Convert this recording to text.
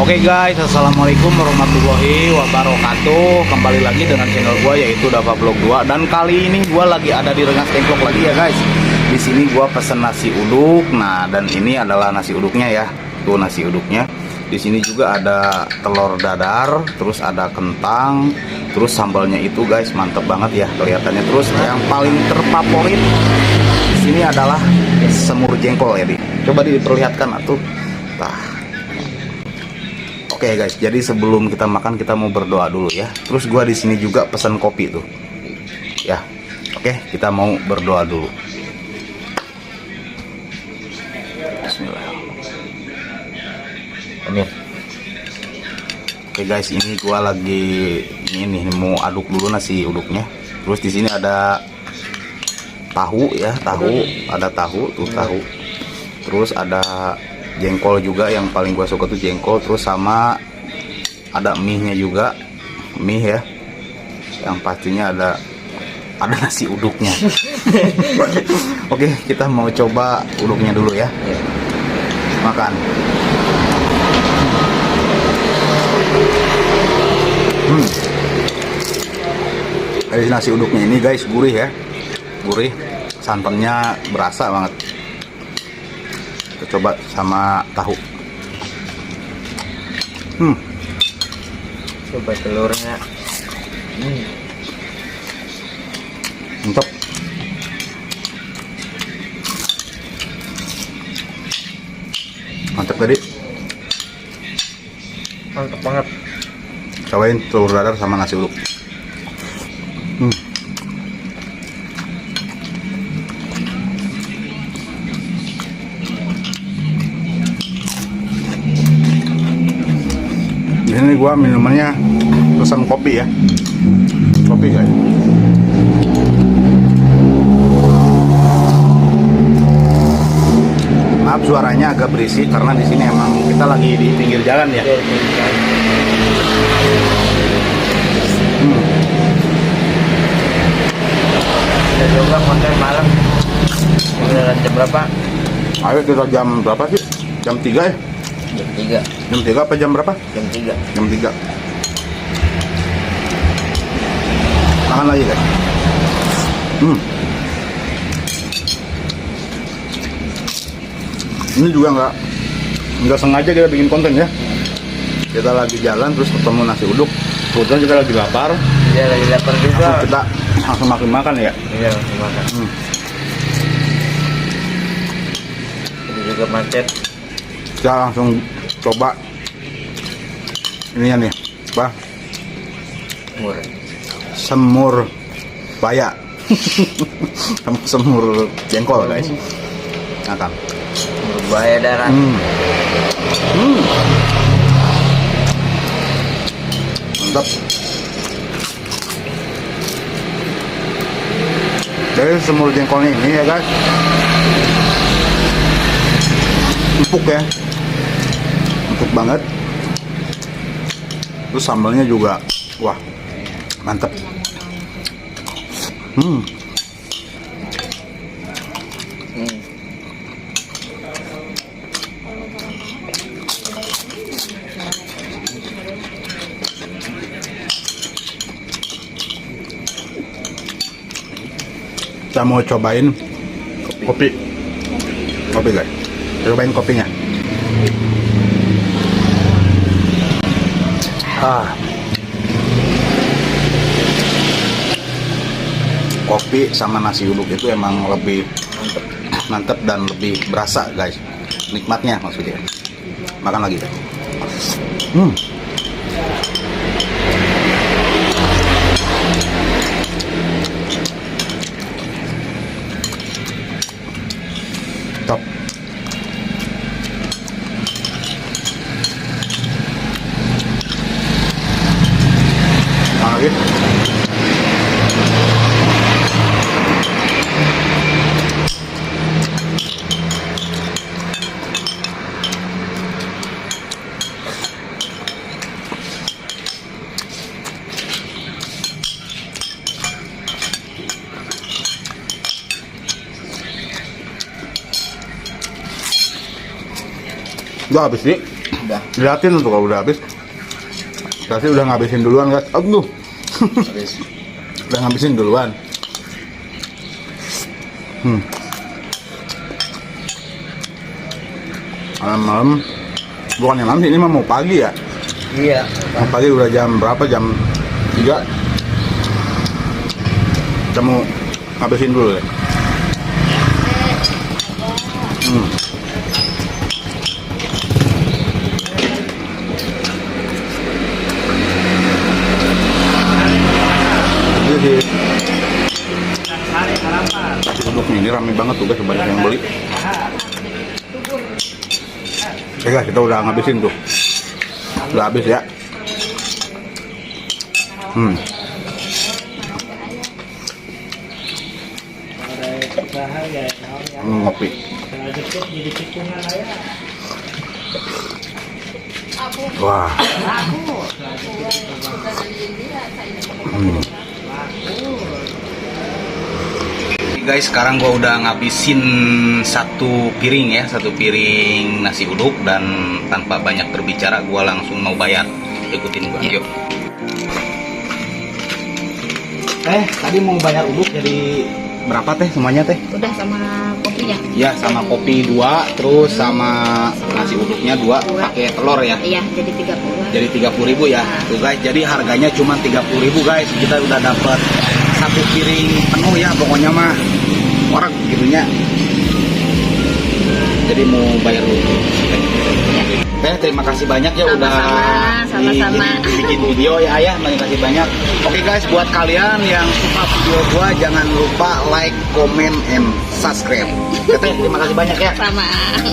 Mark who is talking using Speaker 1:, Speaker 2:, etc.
Speaker 1: Oke guys, assalamualaikum warahmatullahi wabarakatuh. Kembali lagi dengan channel gue yaitu Dava Vlog 2. Dan kali ini gue lagi ada di Rengas Dengklok lagi ya guys. Di sini gue pesen nasi uduk. Nah, dan ini adalah nasi uduknya ya. Tuh nasi uduknya. Di sini juga ada telur dadar, terus ada kentang, terus sambalnya itu guys mantep banget ya kelihatannya. Terus yang paling terfavorit di sini adalah semur jengkol ya, Di. Coba diperlihatkan atuh. Tah. Oke guys, jadi sebelum kita makan kita mau berdoa dulu ya. Terus gua di sini juga pesan kopi tuh. Ya. Oke, kita mau berdoa dulu. Bismillah. Amin. Oke guys, ini gua lagi ini mau aduk dulu nasi uduknya. Terus di sini ada tahu ya, ada tahu tuh tahu. Terus ada jengkol juga, yang paling gua suka tuh jengkol, terus sama ada mie-nya juga, mie ya, yang pastinya ada nasi uduknya. Oke, kita mau coba uduknya dulu ya. Makan. Dari nasi uduknya ini guys gurih ya, gurih, santannya berasa banget. Kita coba sama tahu.
Speaker 2: Coba telurnya.
Speaker 1: Mantap. Mantap tadi.
Speaker 2: Mantap banget.
Speaker 1: Cobain telur dadar sama nasi uduk. Ini gua minumannya pesan kopi ya, kopi guys. Maaf suaranya agak berisik karena di sini emang kita lagi di pinggir jalan ya.
Speaker 2: Kita juga konten malam. Udah jam berapa?
Speaker 1: Ayo kita jam berapa sih? Jam 3 ya?
Speaker 2: Jam 3.
Speaker 1: Jam 3 apa jam berapa?
Speaker 2: Jam 3.
Speaker 1: Jam 3. Makan lagi guys. Ini juga nggak sengaja kita bikin konten ya. Kita lagi jalan terus ketemu nasi uduk. Kebetulan kita lagi lapar.
Speaker 2: Iya, lagi lapar juga.
Speaker 1: Langsung kita langsung makan ya.
Speaker 2: Iya, langsung makan. Ini juga macet.
Speaker 1: Kita langsung coba ininya nih, apa?
Speaker 2: Murah.
Speaker 1: Semur baya. Semur jengkol guys. Makan.
Speaker 2: Berbahaya darah.
Speaker 1: Mantap. Dari semur jengkolnya ini ya guys, empuk ya, empuk banget. Terus sambalnya juga, wah, mantep. Kita mau cobain kopi guys. Cobain kopinya. Kopi sama nasi uduk itu emang lebih mantep dan lebih berasa guys. Nikmatnya maksudnya. Makan lagi deh. Top. Lagi. Udah habis nih.
Speaker 2: Udah.
Speaker 1: Liatin tuh kalau udah habis. Kasih udah ngabisin duluan guys. Aduh.
Speaker 2: Habis.
Speaker 1: Udah ngabisin duluan. Malam-malam. Bukan yang malam sih, ini mah mau pagi ya.
Speaker 2: Iya.
Speaker 1: Mau pagi udah jam berapa? Jam 3. Kita mau ngabisin dulu ya. Jadi si uduknya ini rame banget tuh guys, banyak yang beli. Oke guys, kita udah ngabisin tuh. Udah habis ya. Ngopi. Wah. Guys, sekarang gua udah ngabisin satu piring ya, satu piring nasi uduk, dan tanpa banyak berbicara gua langsung mau bayar. Ikutin gua, yuk. Tadi mau bayar uduk jadi berapa teh semuanya teh?
Speaker 3: Udah sama kopinya?
Speaker 1: Ya, sama kopi 2, terus sama nasi uduknya 2, pakai telur ya.
Speaker 3: Iya, jadi 30.
Speaker 1: Jadi 30.000 ya. Tuh guys, jadi harganya cuma 30.000 guys. Kita udah dapat satu piring penuh ya, pokoknya mah orang gitunya. Jadi mau bayar dulu. Terima kasih banyak ya udah
Speaker 3: Sama-sama.
Speaker 1: bikin video ya ayah. Terima kasih banyak. Oke guys, buat kalian yang suka video gua jangan lupa like, comment, and subscribe. Terima kasih banyak ya.
Speaker 3: Sama.